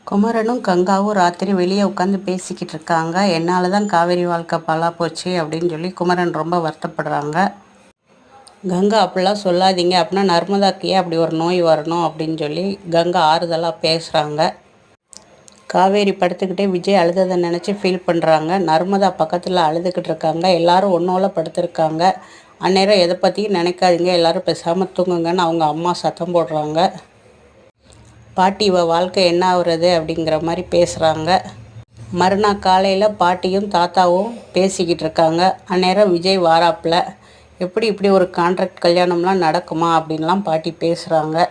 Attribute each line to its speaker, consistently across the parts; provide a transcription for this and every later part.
Speaker 1: குமரனும் கங்காவும் ராத்திரி வெளியே உட்காந்து பேசிக்கிட்டு இருக்காங்க. என்னால் தான் காவேரி வாழ்க்கை பாழா போச்சு அப்படின்னு சொல்லி குமரன் ரொம்ப வருத்தப்படுறாங்க. கங்கா அப்படிலாம் சொல்லாதீங்க, அப்படின்னா நர்மதாக்கு ஏன் அப்படி ஒரு நோய் வரணும் அப்படின்னு சொல்லி கங்கா ஆறுதலாக பேசுகிறாங்க. காவேரி படுத்துக்கிட்டே விஜய் அழுததை நினச்சி ஃபீல் பண்ணுறாங்க. நர்மதா பக்கத்தில் அழுதுகிட்டு இருக்காங்க. எல்லாரும் ஒன்றோல படுத்துருக்காங்க. அந்நேரம் எதை பற்றியும் நினைக்காதீங்க, எல்லோரும் பேசாமல் தூங்குங்கன்னு அவங்க அம்மா சத்தம் போடுறாங்க. பாட்டி இவ வாழ்க்கை என்ன ஆகுறது அப்படிங்கிற மாதிரி பேசுகிறாங்க. மறுநாள் காலையில் பாட்டியும் தாத்தாவும் பேசிக்கிட்டு இருக்காங்க. அந்நேரம் விஜய் வாராப்பில். இப்படி ஒரு கான்ட்ராக்ட் கல்யாணம்லாம் நடக்குமா அப்படின்லாம் பாட்டி பேசுகிறாங்க.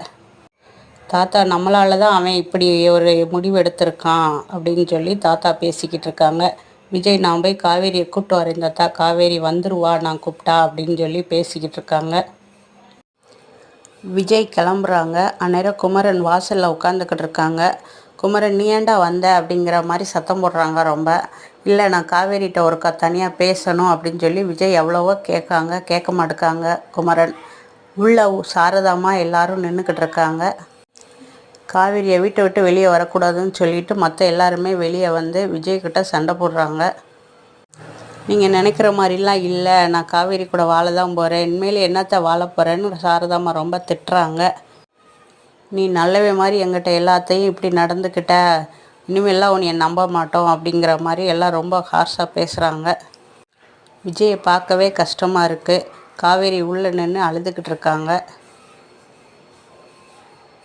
Speaker 1: தாத்தா நம்மளால தான் அவன் இப்படி ஒரு முடிவு எடுத்திருக்கான் அப்படின்னு சொல்லி தாத்தா பேசிக்கிட்டு இருக்காங்க. விஜய் நான் போய் காவேரியை கூப்பிட்டு வரேன் தாத்தா, காவேரி வந்துருவா நான் கூப்பிட்டா அப்படின்னு சொல்லி பேசிக்கிட்டு இருக்காங்க. விஜய் கிளம்புறாங்க. அந்நேரம் குமரன் வாசலில் உட்காந்துக்கிட்டு இருக்காங்க. குமரன் நீ ஏன்டா வந்த அப்படிங்கிற மாதிரி சத்தம் போடுறாங்க ரொம்ப. இல்லை நான் காவேரிகிட்ட ஒருக்கா தனியாக பேசணும் அப்படின்னு சொல்லி விஜய் எவ்வளவோ கேட்க மாட்டேக்காங்க. குமரன் உள்ள சாரதாமா எல்லாரும் நின்றுக்கிட்டு இருக்காங்க. காவேரியை வீட்டை விட்டு வெளியே வரக்கூடாதுன்னு சொல்லிட்டு மற்ற எல்லாருமே வெளியே வந்து விஜய்கிட்ட சண்டை போடுறாங்க. நீங்கள் நினைக்கிற மாதிரிலாம் இல்லை, நான் காவேரி கூட வாழ தான் போகிறேன், இனிமேல் என்னத்தை வாழ போகிறேன்னு சாரதாம்மா ரொம்ப திட்டுறாங்க. நீ நல்லவே மாதிரி எங்கிட்ட எல்லாத்தையும் இப்படி நடந்துக்கிட்ட, இனிமேலாம் உன்னை நம்ப மாட்டோம் அப்படிங்கிற மாதிரி எல்லாம் ரொம்ப ஹார்ஷாக பேசுகிறாங்க. விஜயை பார்க்கவே கஷ்டமாக இருக்குது. காவேரி உள்ளே நின்று அழுதுகிட்டு இருக்காங்க.